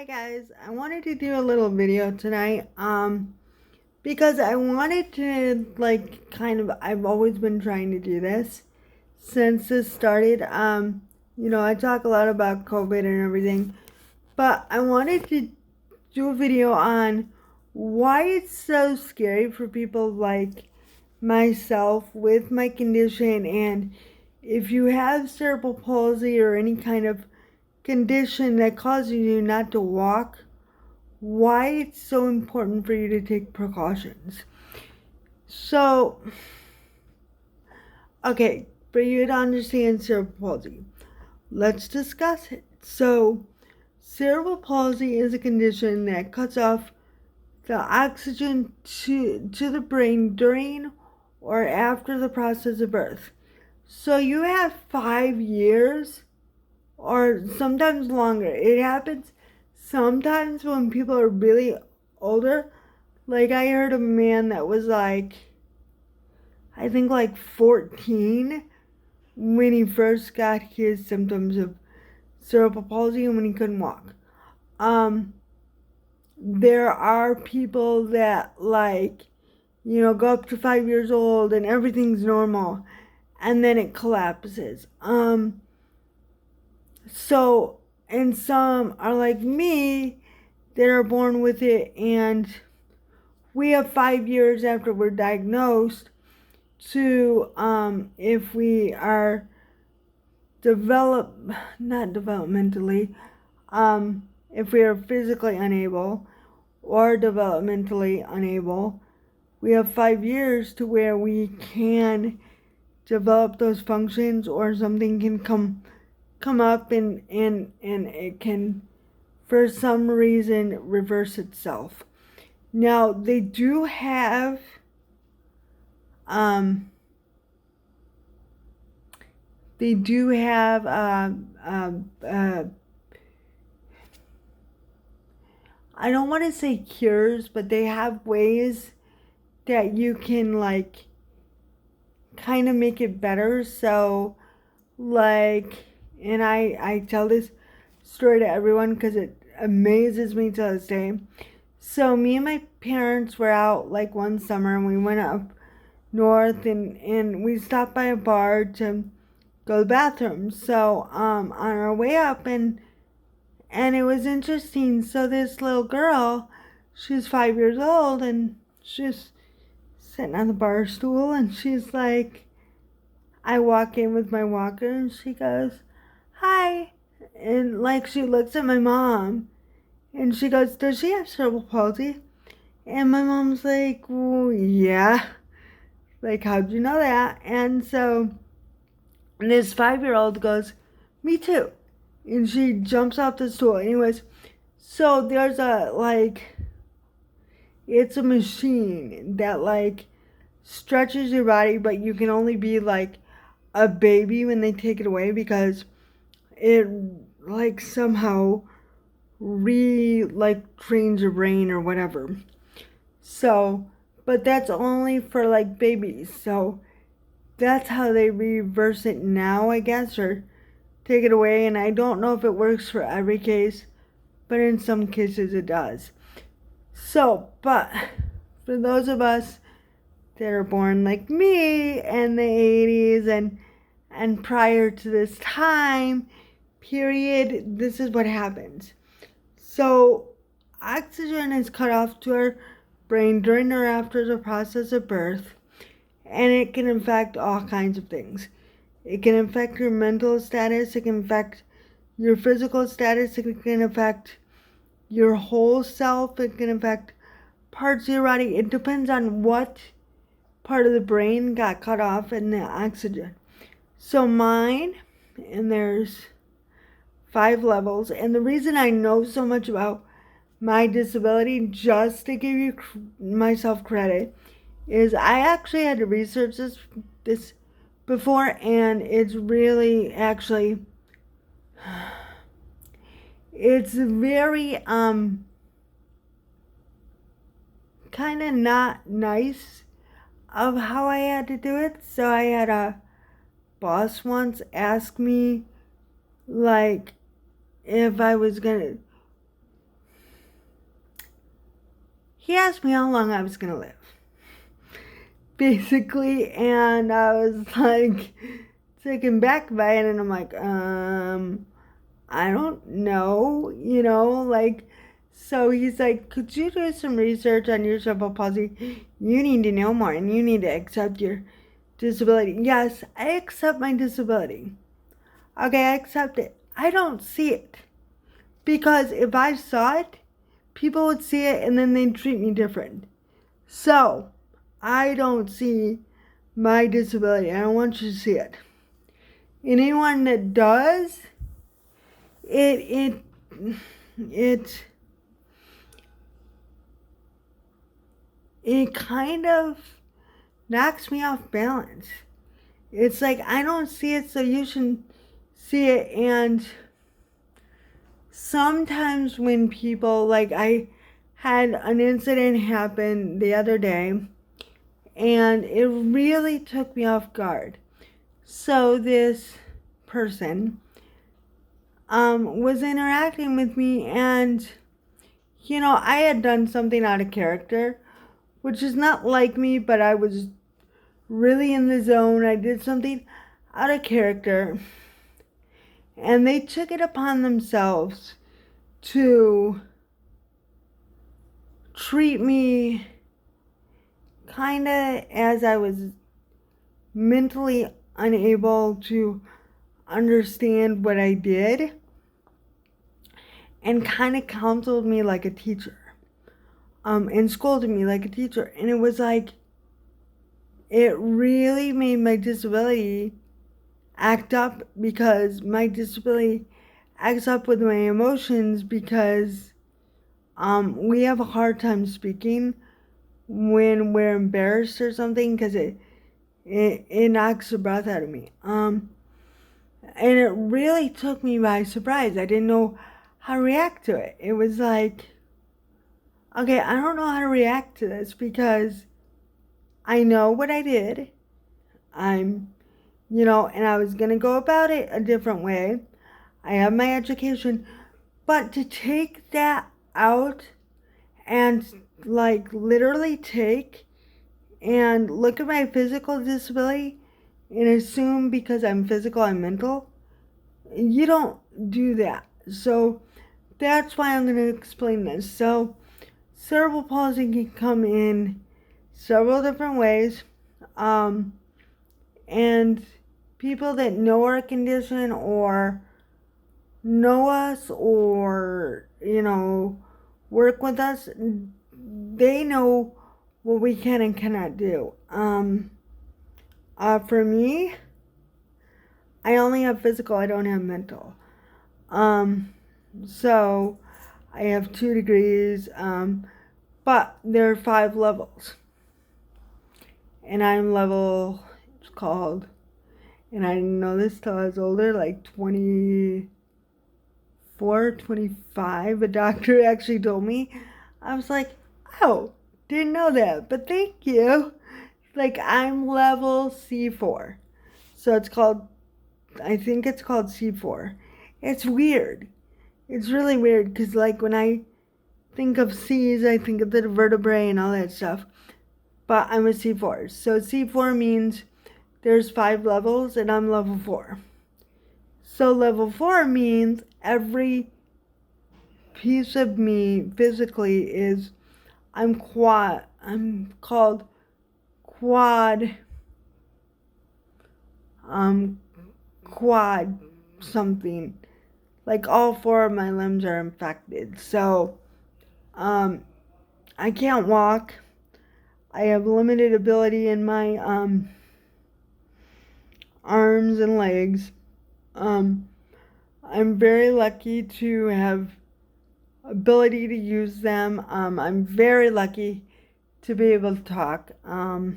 Hi guys, I wanted to do a little video tonight because I wanted to I've always been trying to do this since this started. I talk a lot about COVID and everything, but I wanted to do a video on why it's so scary for people like myself with my condition, and if you have cerebral palsy or any kind of condition that causes you not to walk, why it's so important for you to take precautions. So, okay, for you to understand cerebral palsy, let's discuss it. So, cerebral palsy is a condition that cuts off the oxygen to the brain during or after the process of birth. So you have 5 years or sometimes longer. It happens sometimes when people are really older. Like I heard a man that was I think 14 when he first got his symptoms of cerebral palsy and when he couldn't walk. There are people that go up to 5 years old and everything's normal and then it collapses. And some are like me that are born with it, and we have 5 years after we're diagnosed to, if we are not developmentally, if we are physically unable or developmentally unable, we have 5 years to where we can develop those functions, or something can come up and it can for some reason reverse itself. Now they do have I don't want to say cures, but they have ways that you can kind of make it better. So and I tell this story to everyone because it amazes me to this day. So me and my parents were out one summer, and we went up north and we stopped by a bar to go to the bathroom. So on our way up, and it was interesting. So this little girl, she's 5 years old, and she's sitting on the bar stool, and she's like, I walk in with my walker, and she goes, hi. And she looks at my mom, and she goes, does she have cerebral palsy? And my mom's like, well, yeah. How'd you know that? And so this 5-year-old goes, me too. And she jumps off the stool. Anyways, so there's it's a machine that stretches your body, but you can only be a baby when they take it away, because it somehow trains your brain or whatever. So, but that's only for babies. So that's how they reverse it now, I guess, or take it away. And I don't know if it works for every case, but in some cases it does. So, but for those of us that are born like me in the 80s and prior to this time period, this is what happens. So oxygen is cut off to our brain during or after the process of birth, and it can affect all kinds of things. It can affect your mental status, it can affect your physical status, it can affect your whole self, it can affect parts of your body. It depends on what part of the brain got cut off and the oxygen. So mine, and there's 5 levels, and the reason I know so much about my disability, just to give you myself credit, is I actually had to research this before, and it's really actually it's very kind of not nice of how I had to do it. So I had a boss once ask me if I was gonna he asked me how long I was going to live, basically, and I was like taken back by it, and I'm like, I don't know, like, so he's like, could you do some research on your cerebral palsy? You need to know more, and you need to accept your disability. Yes, I accept my disability. Okay, I accept it. I don't see it. Because if I saw it, people would see it and then they'd treat me different. So, I don't see my disability. I don't want you to see it. And anyone that does, it kind of knocks me off balance. It's like, I don't see it, so you should see it. And sometimes when people, like, I had an incident happen the other day, and it really took me off guard. So this person was interacting with me, and I had done something out of character, which is not like me, but I was really in the zone. I did something out of character, and they took it upon themselves to treat me kind of as I was mentally unable to understand what I did, and kind of counseled me like a teacher, and scolded me like a teacher. And it was like, it really made my disability act up, because my disability acts up with my emotions, because we have a hard time speaking when we're embarrassed or something, because it knocks the breath out of me. And it really took me by surprise. I didn't know how to react to it. It was like, okay, I don't know how to react to this, because I know what I did. And I was going to go about it a different way. I have my education. But to take that out and, like, literally take and look at my physical disability and assume because I'm physical, I'm mental, you don't do that. So that's why I'm going to explain this. So cerebral palsy can come in several different ways. And people that know our condition or know us or, work with us, they know what we can and cannot do. For me, I only have physical, I don't have mental. So I have 2 degrees, but there are 5 levels. And I'm level, it's called, and I didn't know this till I was older, like 24, 25. A doctor actually told me. I was like, oh, didn't know that, but thank you. Like, I'm level C4. So I think it's called C4. It's weird. It's really weird, because, like, when I think of C's, I think of the vertebrae and all that stuff. But I'm a C4. So C4 means there's 5 levels, and I'm level 4. So level 4 means every piece of me physically is, I'm called quad something. Like, all 4 of my limbs are infected. So I can't walk. I have limited ability in my arms and legs. I'm very lucky to have ability to use them. I'm very lucky to be able to talk. So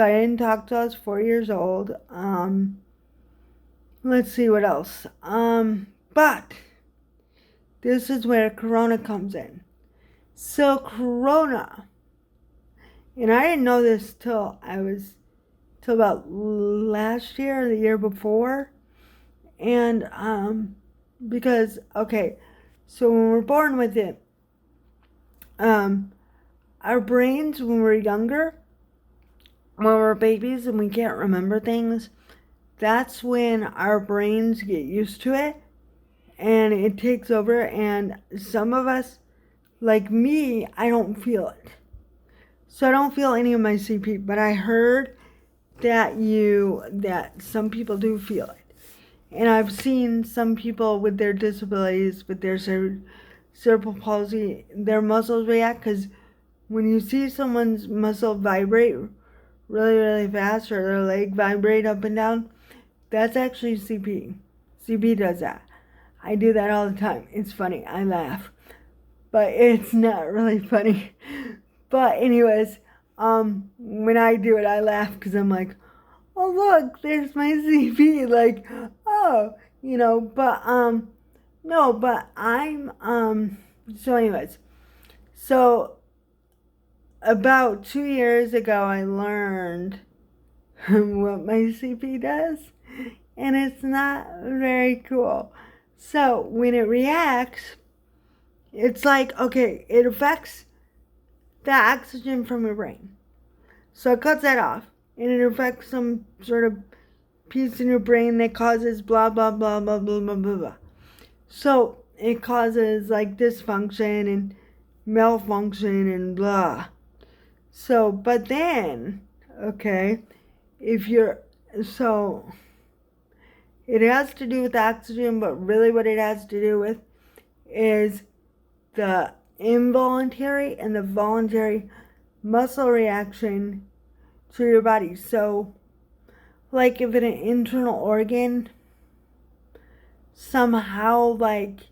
I didn't talk till I was 4 years old. Let's see what else. But this is where Corona comes in. So Corona, and I didn't know this till about last year or the year before. And because, okay, so when we're born with it, our brains when we're younger, when we're babies and we can't remember things, that's when our brains get used to it and it takes over. And some of us, like me, I don't feel it. So I don't feel any of my CP, but I heard that some people do feel it. And I've seen some people with their disabilities, with their cerebral palsy, their muscles react, because when you see someone's muscle vibrate really, really fast, or their leg vibrate up and down, that's actually CP. CP does that. I do that all the time. It's funny. I laugh. But it's not really funny. But anyways, when I do it, I laugh because I'm like, oh look, there's my CP. Like, oh, but no, but so anyways, so about 2 years ago, I learned what my CP does, and it's not very cool. So when it reacts, it's like, okay, it affects the oxygen from your brain. So it cuts that off, and it affects some sort of piece in your brain that causes blah, blah, blah, blah, blah, blah, blah, blah. So it causes like dysfunction and malfunction and blah. So, but then, okay, so it has to do with oxygen, but really what it has to do with is the involuntary and the voluntary muscle reaction to your body. So, like if an internal organ somehow like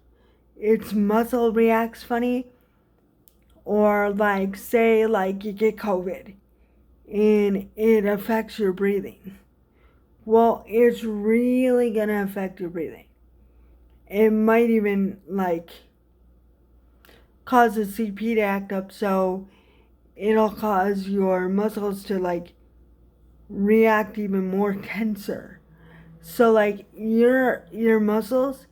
its muscle reacts funny, or like say like you get COVID and it affects your breathing. Well, it's really gonna affect your breathing. It might even like cause the CP to act up, so it'll cause your muscles to like react even more tenser. So like your muscles,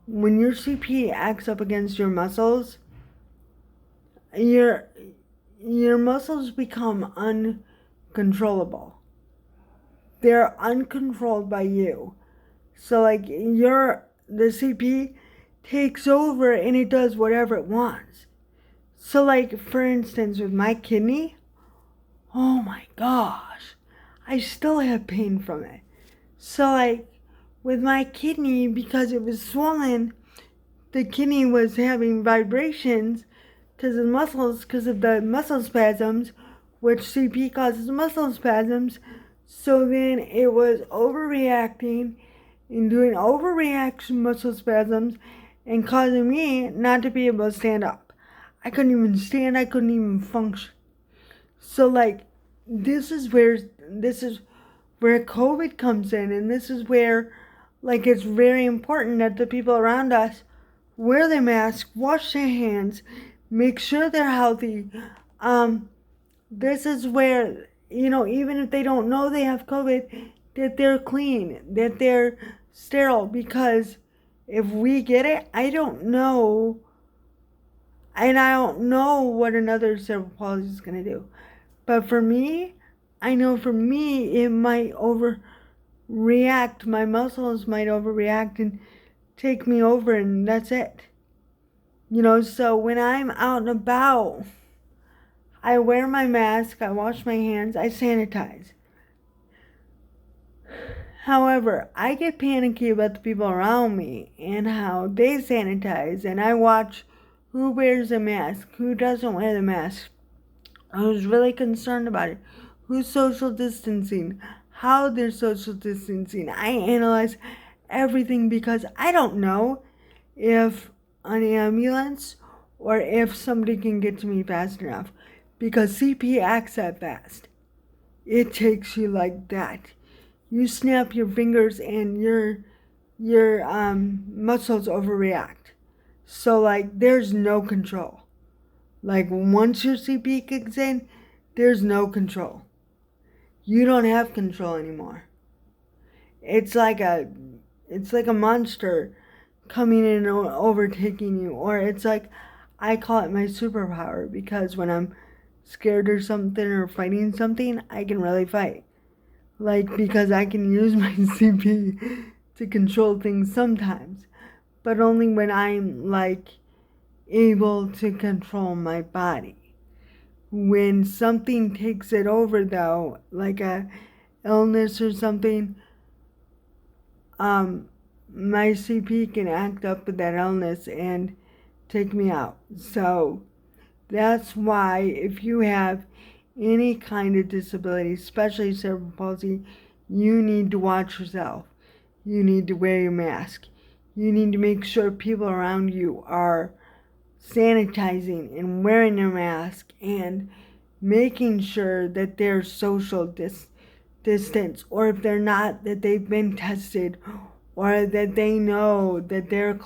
when your CP acts up against your muscles, your muscles become uncontrollable. They're uncontrolled by you. So like the CP takes over and it does whatever it wants. So like for instance with my kidney, oh my gosh, I still have pain from it. So like with my kidney, because it was swollen, the kidney was having vibrations because of the muscle spasms, which CP causes muscle spasms. So then it was overreacting and doing overreaction muscle spasms and causing me not to be able to stand up. I couldn't even stand, I couldn't even function. So like this is where COVID comes in, and this is where like it's very important that the people around us wear their mask, wash their hands, make sure they're healthy. This is where, even if they don't know they have COVID, that they're clean, that they're sterile, because if we get it, I don't know what another cerebral palsy is going to do. But for me, I know for me, it might overreact. My muscles might overreact and take me over, and that's it. So when I'm out and about, I wear my mask, I wash my hands, I sanitize. However, I get panicky about the people around me and how they sanitize, and I watch who wears a mask, who doesn't wear the mask, who's really concerned about it, who's social distancing, how they're social distancing. I analyze everything because I don't know if an ambulance or if somebody can get to me fast enough, because CP acts that fast. It takes you like that. You snap your fingers and your muscles overreact. So like there's no control. Like once your CP kicks in, there's no control. You don't have control anymore. It's like a monster coming in and overtaking you, or it's like I call it my superpower because when I'm scared or something or fighting something, I can really fight. Like, because I can use my CP to control things sometimes, but only when I'm like able to control my body. When something takes it over, though, like a illness or something, my CP can act up with that illness and take me out. So that's why if you have any kind of disability, especially cerebral palsy, you need to watch yourself. You need to wear your mask. You need to make sure people around you are sanitizing and wearing their mask and making sure that they're social distance, or if they're not, that they've been tested, or that they know that they're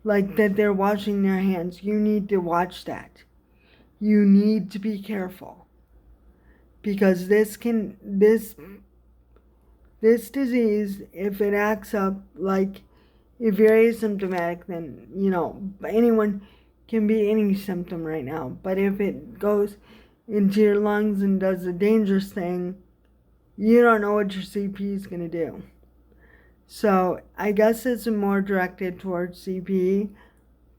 that they're washing their hands. You need to watch that. You need to be careful because this disease, if it acts up, like if you're asymptomatic, then anyone can be any symptom right now. But if it goes into your lungs and does a dangerous thing, you don't know what your CP is going to do. So I guess it's more directed towards CP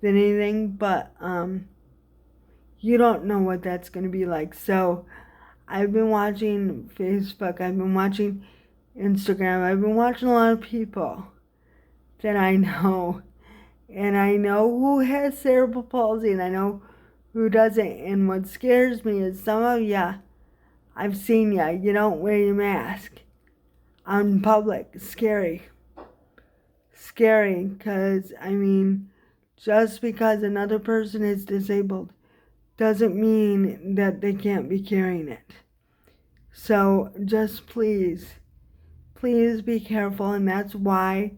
than anything, but you don't know what that's going to be like. So I've been watching Facebook, I've been watching Instagram, I've been watching a lot of people that I know, and I know who has cerebral palsy and I know who doesn't. And what scares me is some of ya, I've seen ya, you don't wear your mask out in public. Scary, because just because another person is disabled doesn't mean that they can't be carrying it. So just please be careful. And that's why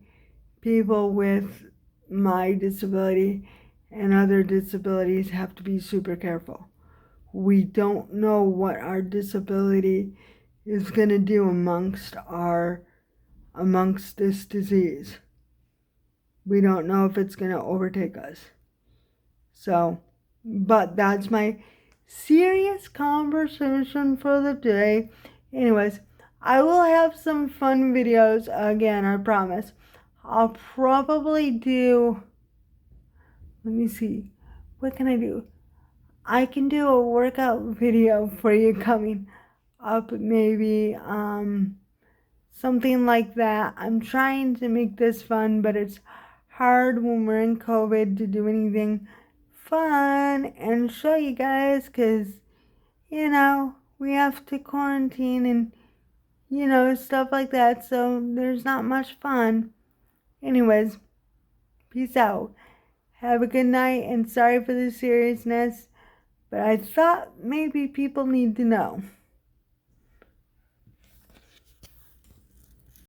people with my disability and other disabilities have to be super careful. We don't know what our disability is going to do amongst this disease. We don't know if it's going to overtake us. So, but that's my serious conversation for the day. Anyways, I will have some fun videos again, I promise. I'll probably do, let me see, what can I do? I can do a workout video for you coming up, maybe, something like that. I'm trying to make this fun, but it's hard when we're in COVID to do anything fun and show you guys, because we have to quarantine and stuff like that, so there's not much fun. Anyways, peace out, have a good night, and sorry for the seriousness, but I thought maybe people need to know.